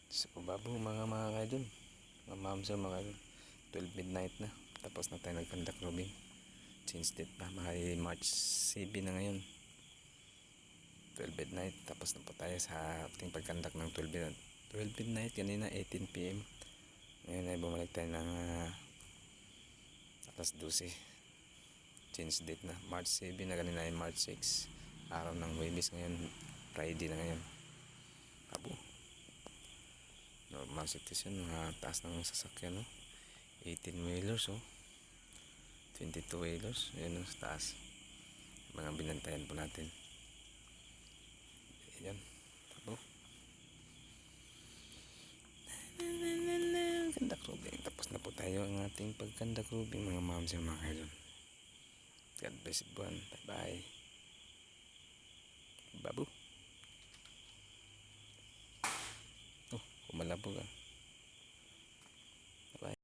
So babo mga kaidol, mga mamsel mga kaidol, 12 midnight na, tapos na tayo nag-conduct robing. Change date na, March 7 na ngayon, 12 midnight. Tapos na po tayo sa ating pag-conduct ng 12 midnight kanina 18 PM. Ngayon ay bumalik tayo ng alas 12. Change date na, March 7 na, kanina ay March 6, araw ng Huwebes, ngayon Friday na ngayon. Abo, normal citizen, mga taas ng sasakyan, no? 18 wheelers, 22 wheelers, yun sa taas, mga binantayan po natin. Ayan, abo, conduct robing. Tapos na po tayo ang ating pag-conduct robing, mga ma'am sa mga kaidol. God bless everyone, bye bye, babu. Kumalabog